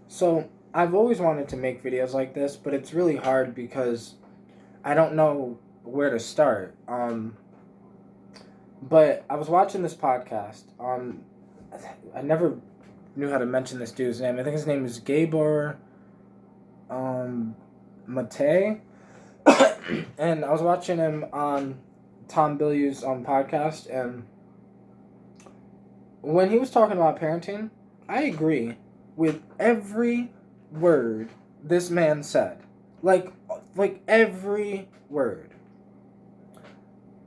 So I've always wanted to make videos like this, but it's really hard because I don't know where to start. But I was watching this podcast. I never knew how to mention this dude's name. I think his name is Gabor Mate. And I was watching him on Tom Bilyeu's podcast, and when he was talking about parenting, I agree with every word this man said. Like like every word.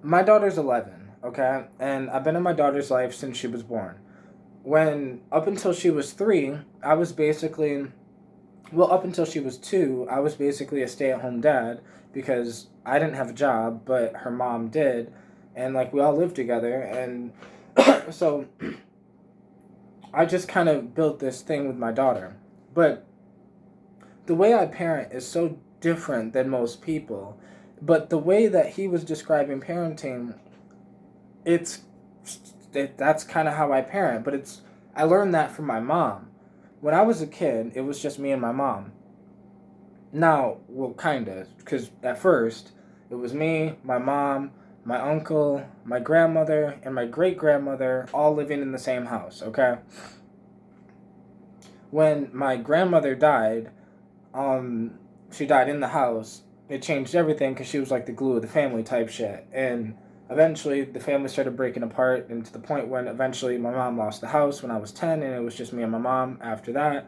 My daughter's 11, okay? And I've been in my daughter's life since she was born. When up until she was 3, I was basically up until she was 2, I was basically a stay-at-home dad because I didn't have a job, but her mom did, and like we all lived together, and so I just kind of built this thing with my daughter. But the way I parent is so different than most people. But the way that he was describing parenting, it's that's kind of how I parent. But it's I learned that from my mom. When I was a kid, it was just me and my mom. Now, well, kinda, because at first it was me, my mom, my uncle, my grandmother, and my great grandmother all living in the same house. Okay. When my grandmother died, she died in the house. It changed everything because she was like the glue of the family type shit. And eventually the family started breaking apart, and to the point when eventually my mom lost the house when I was 10, and it was just me and my mom after that.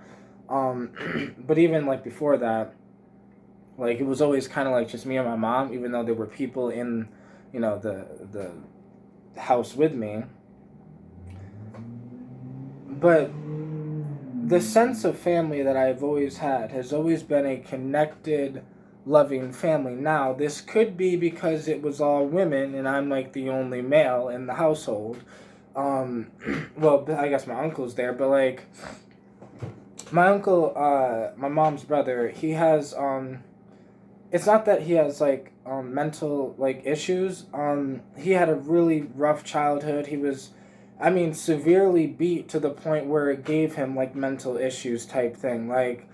But even like before that, like it was always kind of like just me and my mom, even though there were people in, the house with me. But the sense of family that I've always had has always been a connected, loving family. Now, this could be because it was all women and I'm like the only male in the household. Um, well, I guess my uncle's there, but like my uncle, my mom's brother, he has it's not that he has like mental like issues. He had a really rough childhood. He was, I mean, severely beat to the point where it gave him like mental issues type thing. Like,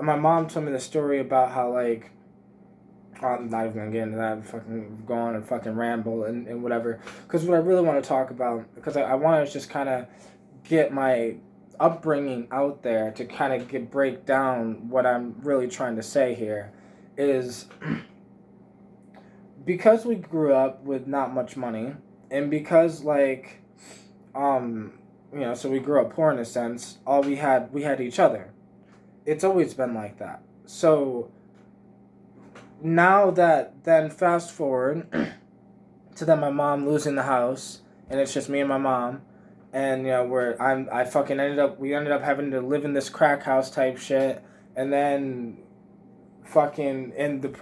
my mom told me the story about how like I'm not even gonna get into that. I'm fucking go on and fucking ramble and whatever. Because what I really want to talk about, because I want to just kind of get my upbringing out there to kind of break down what I'm really trying to say here, is because we grew up with not much money, and because like um so we grew up poor in a sense. All we had each other. It's always been like that. So now that then fast forward to then my mom losing the house, and it's just me and my mom, and where I fucking ended up we ended up having to live in this crack house type shit, and then fucking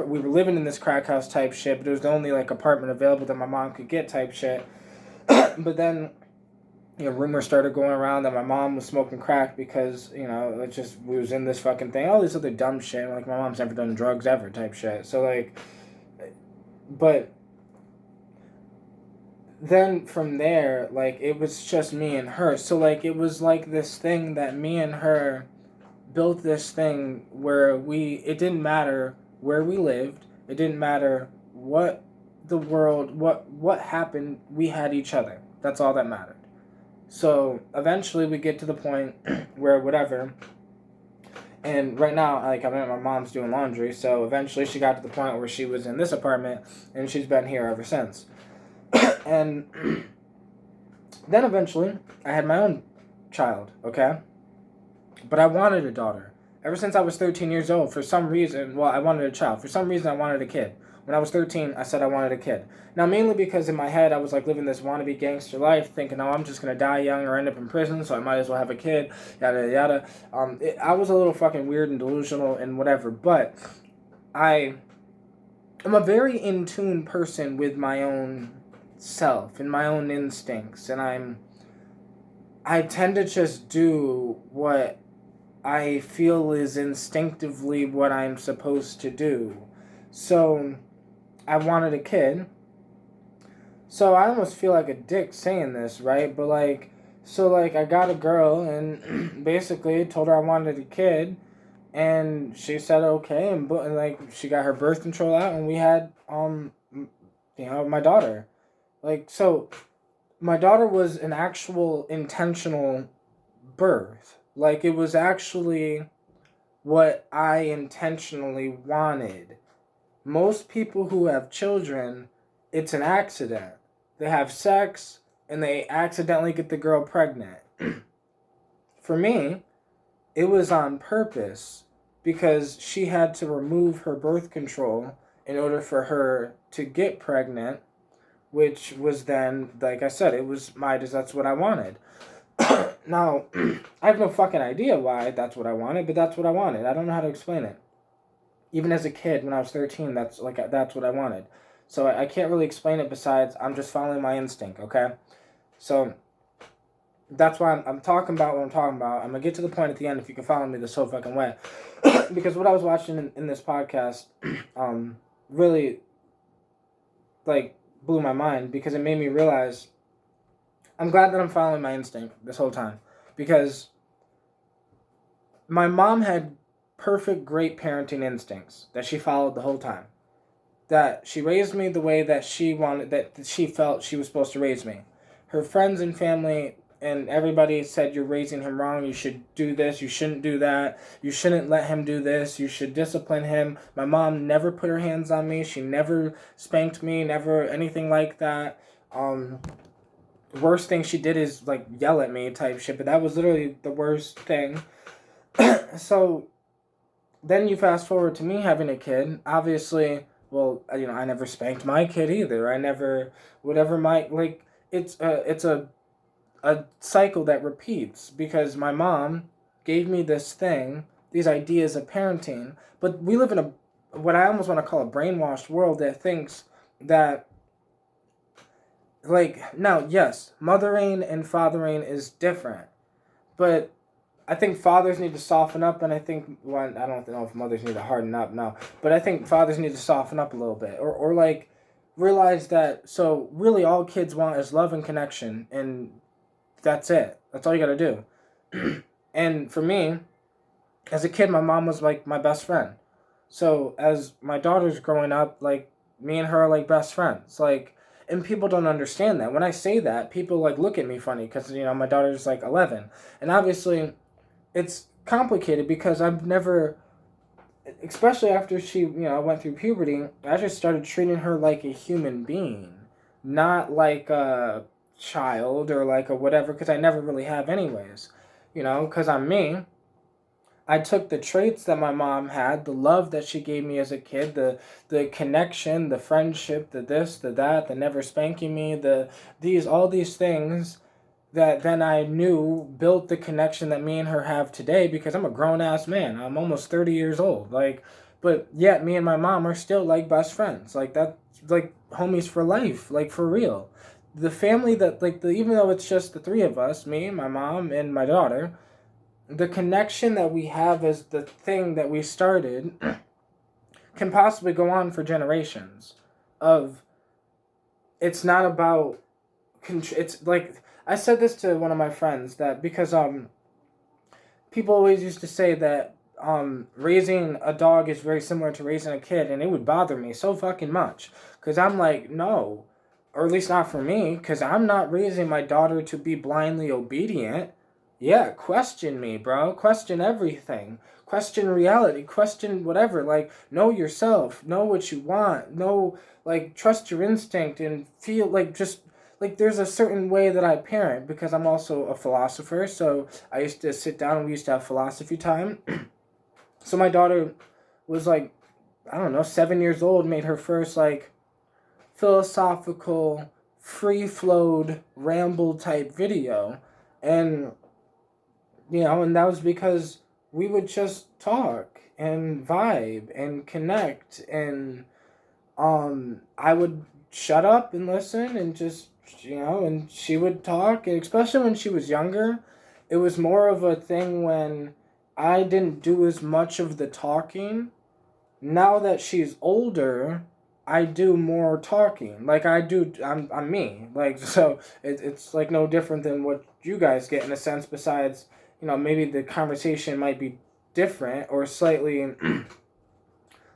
we were living in this crack house type shit, but it was the only like apartment available that my mom could get type shit. But then rumors started going around that my mom was smoking crack because it just we was in this fucking thing, all this other dumb shit, like my mom's never done drugs ever type shit. So like, but then from there, like, it was just me and her. So like it was like this thing that me and her built, this thing where it didn't matter where we lived, it didn't matter what the world what happened, we had each other. That's all that mattered. So eventually we get to the point where whatever, and right now, like, I'm at my mom's doing laundry, so eventually she got to the point where she was in this apartment, and she's been here ever since. And then eventually I had my own child, okay? But I wanted a daughter. Ever since I was 13 years old, for some reason, well, I wanted a child. For some reason, I wanted a kid. When I was 13, I said I wanted a kid. Now, mainly because in my head, I was like living this wannabe gangster life, thinking, oh, I'm just going to die young or end up in prison, so I might as well have a kid, yada, yada. I was a little fucking weird and delusional and whatever, but I'm a very in tune person with my own self and my own instincts, and I tend to just do what I feel is instinctively what I'm supposed to do. So I wanted a kid. So I almost feel like a dick saying this, right? But like, So, like, I got a girl and basically told her I wanted a kid. And she said okay. And like, she got her birth control out and we had, my daughter. Like, so my daughter was an actual intentional birth. Like, it was actually what I intentionally wanted. Most people who have children, it's an accident. They have sex and they accidentally get the girl pregnant. For me, it was on purpose because she had to remove her birth control in order for her to get pregnant, which was then, like I said, it was that's what I wanted. Now, I have no fucking idea why that's what I wanted, but that's what I wanted. I don't know how to explain it. Even as a kid, when I was 13, that's what I wanted. So I can't really explain it besides I'm just following my instinct, okay? So that's why I'm talking about what I'm talking about. I'm going to get to the point at the end if you can follow me this whole fucking way. Because what I was watching in this podcast really, like, blew my mind because it made me realize I'm glad that I'm following my instinct this whole time. Because my mom had perfect, great parenting instincts that she followed the whole time. That she raised me the way that she wanted, that she felt she was supposed to raise me. Her friends and family and everybody said, you're raising him wrong, you should do this, you shouldn't do that, you shouldn't let him do this, you should discipline him. My mom never put her hands on me, she never spanked me, never anything like that. Worst thing she did is like yell at me type shit, but that was literally the worst thing. So then you fast forward to me having a kid. Obviously, well, I never spanked my kid either. I never, whatever my, like, it's a cycle that repeats because my mom gave me this thing, these ideas of parenting, but we live in what I almost want to call a brainwashed world that thinks that, like, now, yes, mothering and fathering is different, but I think fathers need to soften up, and I think, well, I don't know if mothers need to harden up, no, but I think fathers need to soften up a little bit, or like, realize that, so really all kids want is love and connection, and that's it. That's all you gotta do. And for me, as a kid, my mom was like my best friend. So as my daughter's growing up, like, me and her are like best friends. Like, and people don't understand that. When I say that, people like look at me funny because my daughter's like 11, and obviously, it's complicated because I've never, especially after she went through puberty, I just started treating her like a human being, not like a child or like a whatever, because I never really have anyways. Because I'm me. I took the traits that my mom had, the love that she gave me as a kid, the connection, the friendship, the this, the that, the never spanking me, all these things that then I knew built the connection that me and her have today because I'm a grown ass man. I'm almost 30 years old. Like, but yet me and my mom are still like best friends. Like, that, like homies for life, like for real. The family that, like, even though it's just the three of us, me, my mom, and my daughter, the connection that we have as the thing that we started can possibly go on for generations. Of, it's not about, it's like, I said this to one of my friends that because people always used to say that raising a dog is very similar to raising a kid, and it would bother me so fucking much because I'm like, no, or at least not for me, because I'm not raising my daughter to be blindly obedient. Yeah, question me, bro. Question everything. Question reality. Question whatever. Like, know yourself. Know what you want. Know, like, trust your instinct and feel like just like there's a certain way that I parent because I'm also a philosopher. So I used to sit down and we used to have philosophy time. So my daughter was like, I don't know, 7 years old, made her first like philosophical, free flowed, ramble type video. And and that was because we would just talk and vibe and connect, and I would shut up and listen and just and she would talk, and especially when she was younger, it was more of a thing when I didn't do as much of the talking. Now that she's older, I do more talking. Like I do, I'm me. Like so, it's like no different than what you guys get in a sense. Besides, maybe the conversation might be different or slightly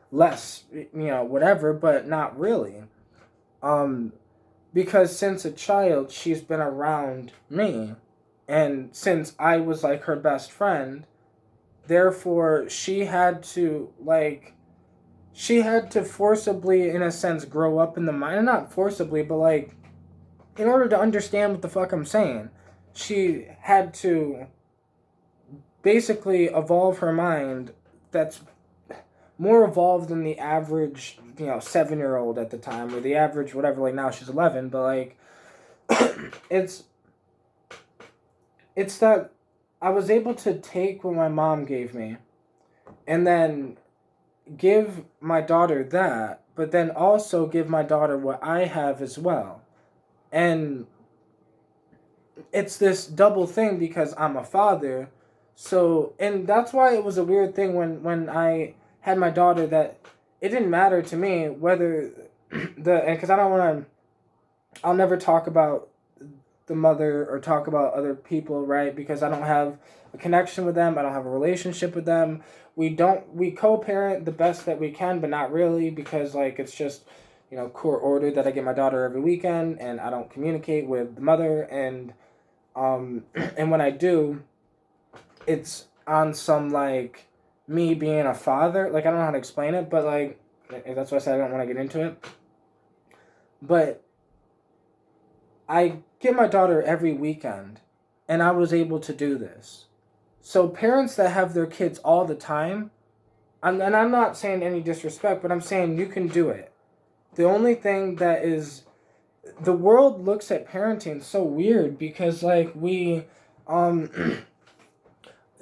less, whatever, but not really. Um, because since a child, she's been around me, and since I was like her best friend, therefore she had to forcibly, in a sense, grow up in the mind. Not forcibly, but like, in order to understand what the fuck I'm saying, she had to basically evolve her mind that's more evolved than the average, 7-year-old at the time, or the average, whatever, like now she's 11, but like, it's, it's that I was able to take what my mom gave me and then give my daughter that, but then also give my daughter what I have as well. And it's this double thing because I'm a father. So, and that's why it was a weird thing when I had my daughter, that it didn't matter to me whether and because I don't want to, I'll never talk about the mother or talk about other people, right? Because I don't have a connection with them. I don't have a relationship with them. We co-parent the best that we can, but not really, because like it's just, court ordered that I get my daughter every weekend, and I don't communicate with the mother, and and when I do, it's on some like me being a father. Like I don't know how to explain it, but like that's why I said I don't want to get into it. But I get my daughter every weekend, and I was able to do this. So parents that have their kids all the time, and I'm not saying any disrespect, but I'm saying you can do it. The only thing that is, the world looks at parenting so weird because like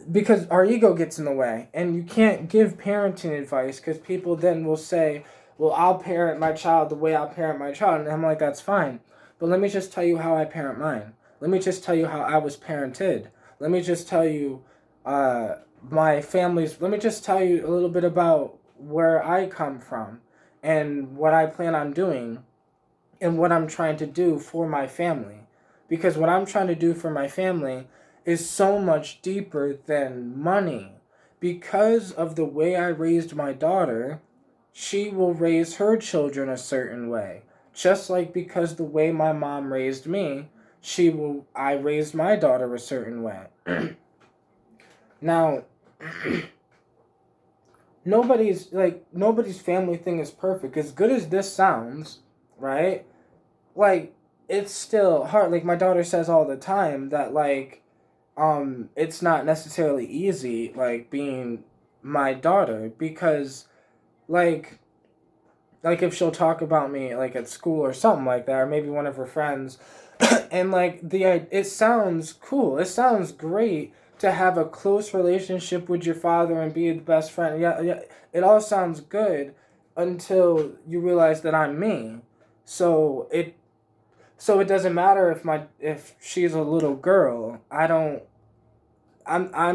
because our ego gets in the way, and you can't give parenting advice because people then will say, well, I'll parent my child the way I'll parent my child, and I'm like, that's fine, but let me just tell you how I parent mine. Let me just tell you how I was parented. Let me just tell you my family's, let me just tell you a little bit about where I come from and what I plan on doing and what I'm trying to do for my family. Because what I'm trying to do for my family is so much deeper than money. Because of the way I raised my daughter, she will raise her children a certain way. Just like because the way my mom raised me, I raised my daughter a certain way. Now, nobody's family thing is perfect. As good as this sounds, right? Like, it's still hard. Like my daughter says all the time that like it's not necessarily easy like being my daughter, because like if she'll talk about me like at school or something like that, or maybe one of her friends, and like it sounds cool, it sounds great to have a close relationship with your father and be the best friend. Yeah, yeah, it all sounds good until you realize that I'm me. So it doesn't matter if she's a little girl. I'm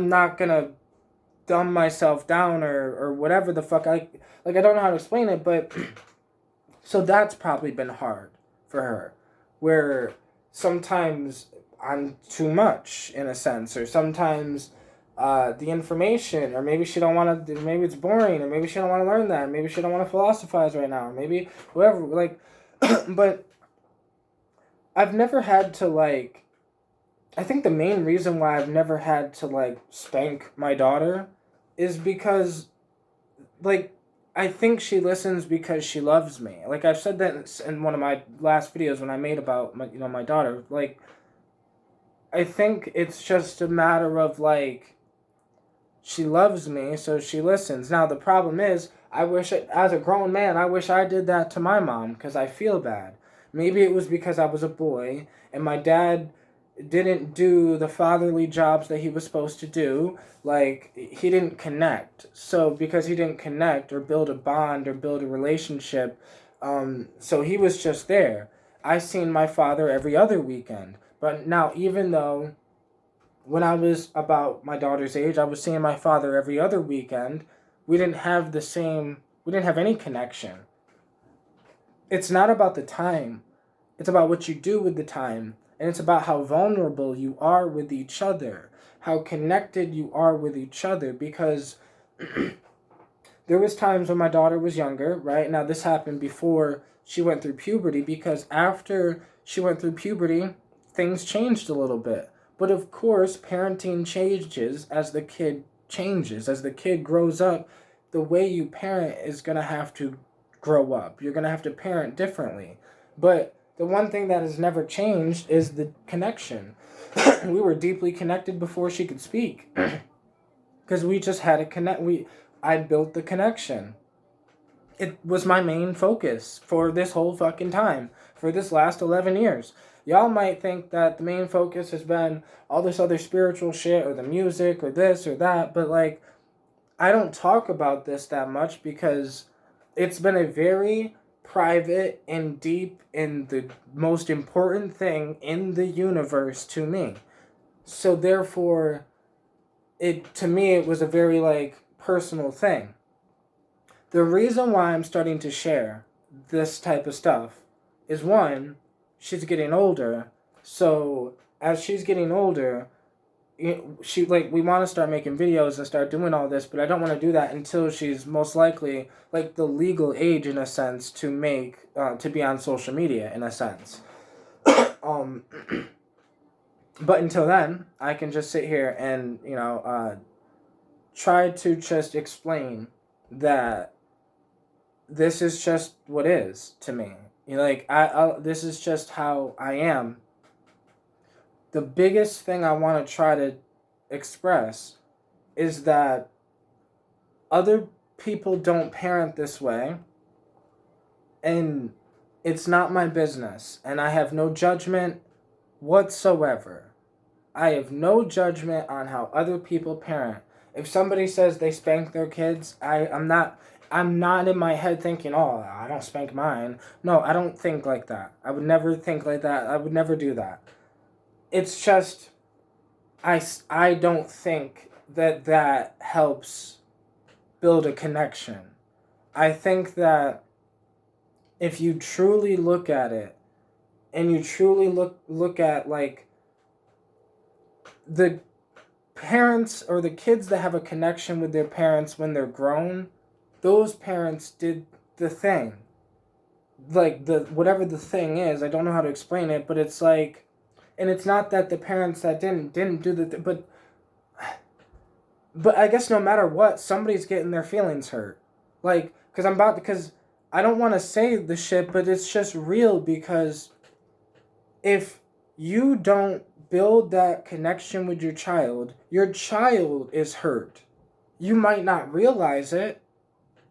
not gonna dumb myself down or whatever the fuck I don't know how to explain it, but so that's probably been hard for her, where sometimes I'm too much in a sense, or sometimes the information, or maybe she don't want to, maybe it's boring, or maybe she don't want to learn that, maybe she don't want to philosophize right now, or maybe whatever, like but I've never had to like, I think the main reason why I've never had to like spank my daughter is because like I think she listens because she loves me. Like I've said that in one of my last videos when I made about my daughter. Like I think it's just a matter of like she loves me, so she listens. Now the problem is, as a grown man, I wish I did that to my mom because I feel bad. Maybe it was because I was a boy and my dad didn't do the fatherly jobs that he was supposed to do. Like he didn't connect. So because he didn't connect or build a bond or build a relationship, so he was just there. I seen my father every other weekend. But now, even though when I was about my daughter's age, I was seeing my father every other weekend, we didn't have any connection. It's not about the time. It's about what you do with the time. And it's about how vulnerable you are with each other, how connected you are with each other. Because there was times when my daughter was younger, right? Now this happened before she went through puberty, because after she went through puberty, things changed a little bit. But of course, parenting changes as the kid changes. As the kid grows up, the way you parent is going to have to grow up. You're going to have to parent differently. But the one thing that has never changed is the connection. We were deeply connected before she could speak. Because we just had a connect. I built the connection. It was my main focus for this whole fucking time, for this last 11 years. Y'all might think that the main focus has been all this other spiritual shit or the music or this or that, but like, I don't talk about this that much because it's been a very private and deep and the most important thing in the universe to me. So therefore, to me it was a very like personal thing. The reason why I'm starting to share this type of stuff is, one, she's getting older. So as she's getting older, she like we want to start making videos and start doing all this, but I don't want to do that until she's most likely like the legal age in a sense to make to be on social media in a sense. um, but until then, I can just sit here and try to just explain that this is just what is to me. This is just how I am. The biggest thing I want to try to express is that other people don't parent this way, and it's not my business, and I have no judgment whatsoever. I have no judgment on how other people parent. If somebody says they spank their kids, I'm not in my head thinking, oh, I don't spank mine. No, I don't think like that. I would never think like that. I would never do that. It's just, I don't think that helps build a connection. I think that if you truly look at it, and you truly look at like the parents or the kids that have a connection with their parents when they're grown, those parents did the thing. Like the whatever the thing is, I don't know how to explain it, but it's like, and it's not that the parents that didn't do but I guess no matter what, somebody's getting their feelings hurt. Like, because I don't want to say the shit, but it's just real, because if you don't build that connection with your child is hurt. You might not realize it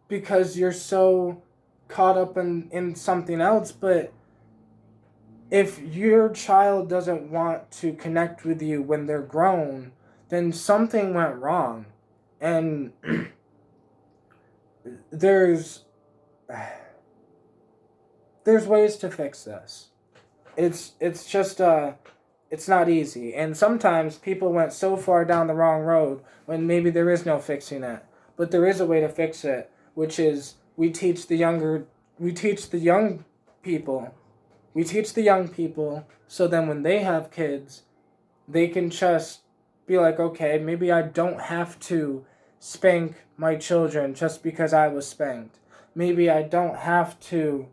because you're so caught up in something else, but if your child doesn't want to connect with you when they're grown, then something went wrong. And there's ways to fix this. It's just it's not easy, and sometimes people went so far down the wrong road when maybe there is no fixing it. But there is a way to fix it, which is we teach the young people, so then when they have kids, they can just be like, okay, maybe I don't have to spank my children just because I was spanked. Maybe I don't have to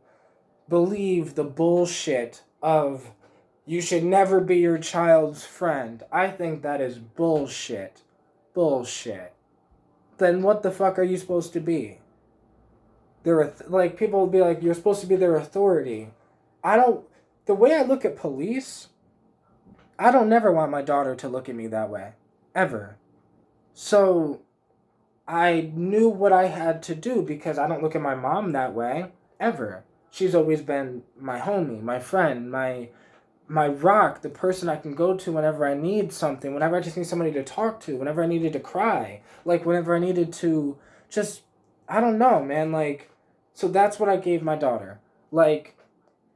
believe the bullshit of you should never be your child's friend. I think that is bullshit. Bullshit. Then what the fuck are you supposed to be? Like, people will be like, you're supposed to be their authority. The way I look at police, I don't never want my daughter to look at me that way. Ever. So, I knew what I had to do because I don't look at my mom that way. Ever. She's always been my homie, my friend, my rock, the person I can go to whenever I need something, whenever I just need somebody to talk to, whenever I needed to cry, like whenever I needed to just, I don't know, man, like, so that's what I gave my daughter. Like,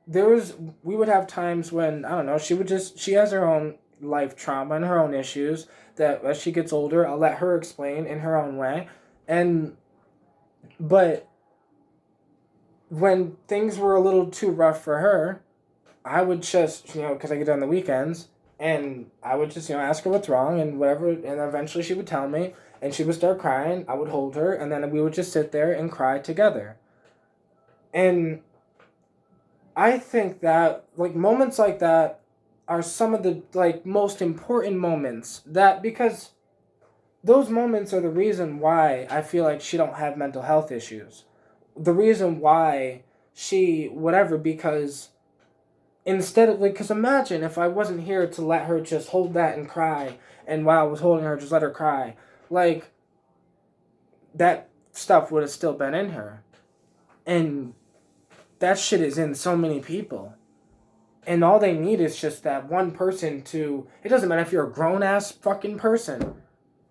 we would have times when, I don't know, she has her own life trauma and her own issues that as she gets older, I'll let her explain in her own way. But when things were a little too rough for her, I would just, because I get on the weekends, and I would just, ask her what's wrong and whatever, and eventually she would tell me, and she would start crying. I would hold her, and then we would just sit there and cry together. And I think that, like, moments like that are some of the, like, most important moments that, because those moments are the reason why I feel like she don't have mental health issues. The reason why she, whatever, because instead of, like, because imagine if I wasn't here to let her just hold that and cry, and while I was holding her, just let her cry. Like, that stuff would have still been in her. And that shit is in so many people. And all they need is just that one person to. It doesn't matter if you're a grown ass fucking person.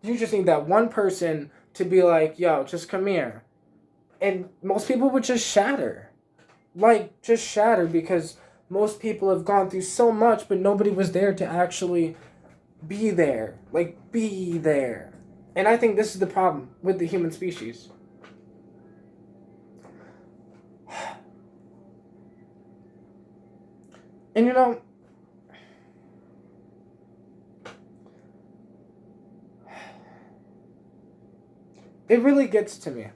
You just need that one person to be like, yo, just come here. And most people would just shatter. Like, just shatter because most people have gone through so much, but nobody was there to actually be there. Like, be there. And I think this is the problem with the human species. And it really gets to me.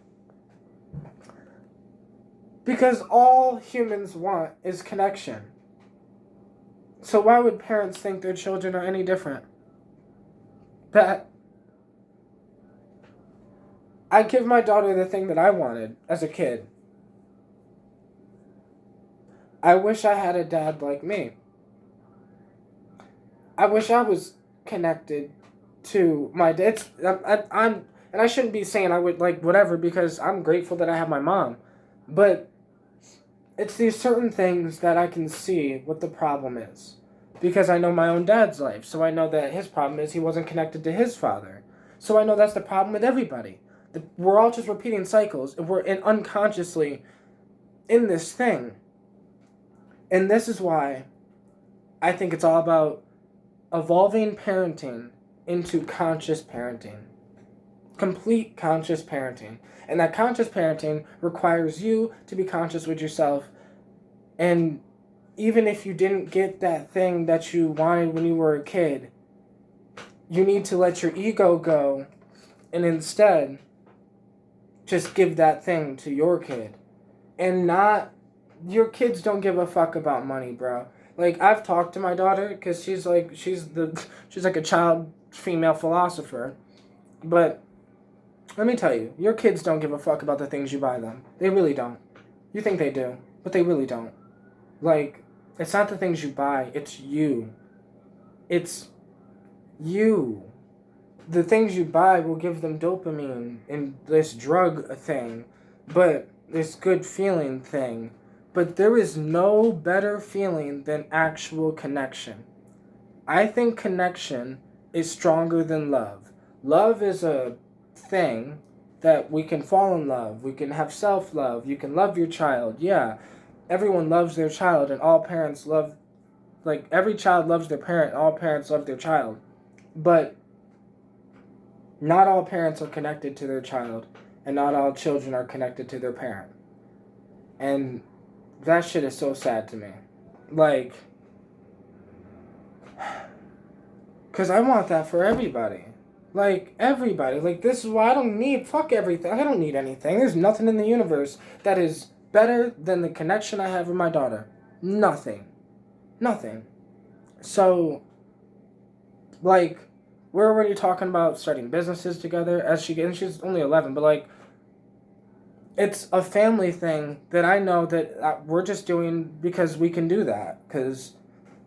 Because all humans want is connection. So why would parents think their children are any different? That I give my daughter the thing that I wanted as a kid. I wish I had a dad like me. I wish I was connected to my dad. I'm and I shouldn't be saying I would like whatever because I'm grateful that I have my mom. But it's these certain things that I can see what the problem is. Because I know my own dad's life. So I know that his problem is he wasn't connected to his father. So I know that's the problem with everybody. We're all just repeating cycles. And we're unconsciously in this thing. And this is why I think it's all about evolving parenting into conscious parenting. Complete conscious parenting. And that conscious parenting requires you to be conscious with yourself. And even if you didn't get that thing that you wanted when you were a kid, you need to let your ego go and instead just give that thing to your kid. And not, your kids don't give a fuck about money, bro. Like, I've talked to my daughter because she's like a child female philosopher. But let me tell you, your kids don't give a fuck about the things you buy them. They really don't. You think they do, but they really don't. Like, it's not the things you buy, it's you. It's you. The things you buy will give them dopamine and this drug thing, but this good feeling thing. But there is no better feeling than actual connection. I think connection is stronger than love. Love is a thing that we can fall in love. We can have self-love. You can love your child. Yeah, everyone loves their child and all parents love, like, every child loves their parent. All parents love their child. But not all parents are connected to their child and not all children are connected to their parent. And that shit is so sad to me. Like, because I want that for everybody. Like, everybody. Like, this is why I don't need, fuck everything. I don't need anything. There's nothing in the universe that is better than the connection I have with my daughter. Nothing. Nothing. So, like, we're already talking about starting businesses together as she's only 11, but, like, it's a family thing that I know that we're just doing because we can do that. Because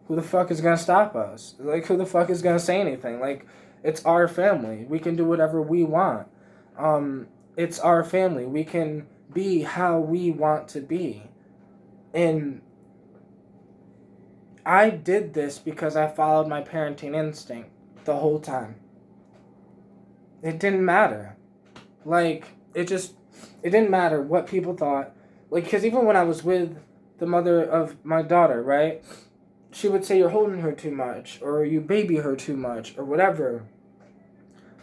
who the fuck is going to stop us? Like, who the fuck is going to say anything? Like, it's our family. We can do whatever we want. It's our family. We can be how we want to be. And I did this because I followed my parenting instinct the whole time. It didn't matter. Like, it didn't matter what people thought. Like, because even when I was with the mother of my daughter, right? She would say, you're holding her too much, or you baby her too much, or whatever.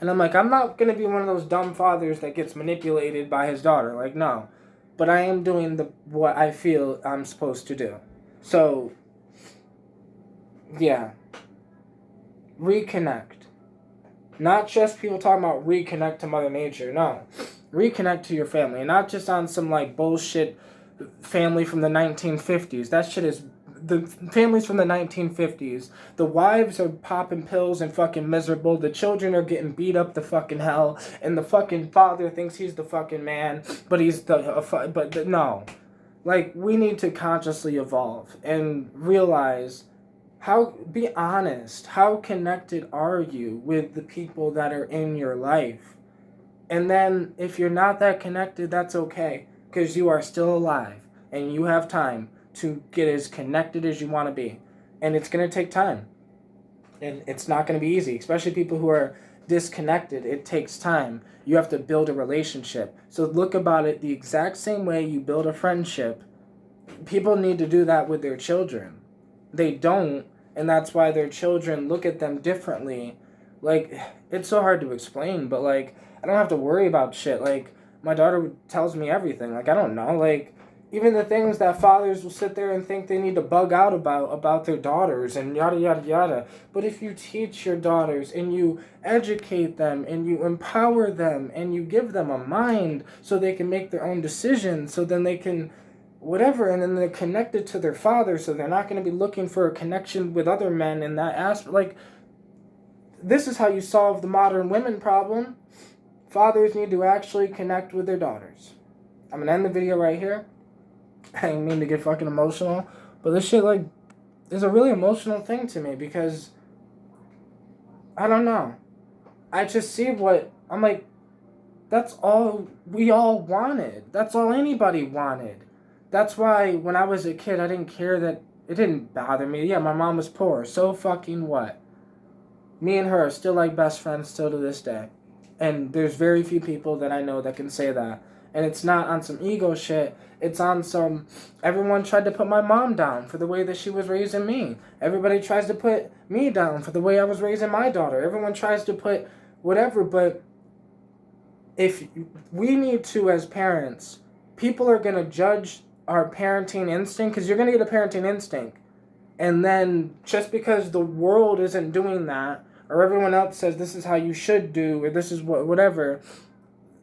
And I'm like, I'm not going to be one of those dumb fathers that gets manipulated by his daughter. Like, no. but I am doing what I feel I'm supposed to do. So, yeah. Reconnect. Not just people talking about reconnect to Mother Nature. No. Reconnect to your family. And not just on some like bullshit family from the 1950s. That shit is the families from the 1950s. The wives are popping pills and fucking miserable. The children are getting beat up to fucking hell, and the fucking father thinks he's the fucking man, but he's no. Like, we need to consciously evolve and realize be honest. How connected are you with the people that are in your life? And then if you're not that connected, that's okay, because you are still alive and you have time to get as connected as you want to be. And it's going to take time. And it's not going to be easy, especially people who are disconnected. It takes time. You have to build a relationship. So look about it the exact same way you build a friendship. People need to do that with their children. They don't, and that's why their children look at them differently. Like, it's so hard to explain, but like, I don't have to worry about shit. Like, my daughter tells me everything. Like, I don't know. Like, even the things that fathers will sit there and think they need to bug out about their daughters and yada yada yada. But if you teach your daughters and you educate them and you empower them and you give them a mind so they can make their own decisions, so then they can whatever, and then they're connected to their father, so they're not going to be looking for a connection with other men in that aspect. Like, this is how you solve the modern women problem. Fathers need to actually connect with their daughters. I'm going to end the video right here. I didn't mean to get fucking emotional, but this shit, like, is a really emotional thing to me, because I don't know. I just see I'm like, that's all we all wanted. That's all anybody wanted. That's why when I was a kid, I didn't care that it didn't bother me. Yeah, my mom was poor. So fucking what? Me and her are still like best friends still to this day. And there's very few people that I know that can say that. And it's not on some ego shit. It's on some, everyone tried to put my mom down for the way that she was raising me. Everybody tries to put me down for the way I was raising my daughter. Everyone tries to put whatever, but if we need to, as parents, people are going to judge our parenting instinct, because you're going to get a parenting instinct. And then just because the world isn't doing that, or everyone else says this is how you should do, or this is whatever,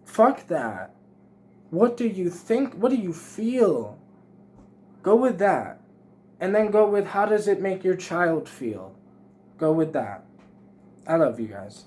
fuck that. What do you think? What do you feel? Go with that. And then go with, how does it make your child feel? Go with that. I love you guys.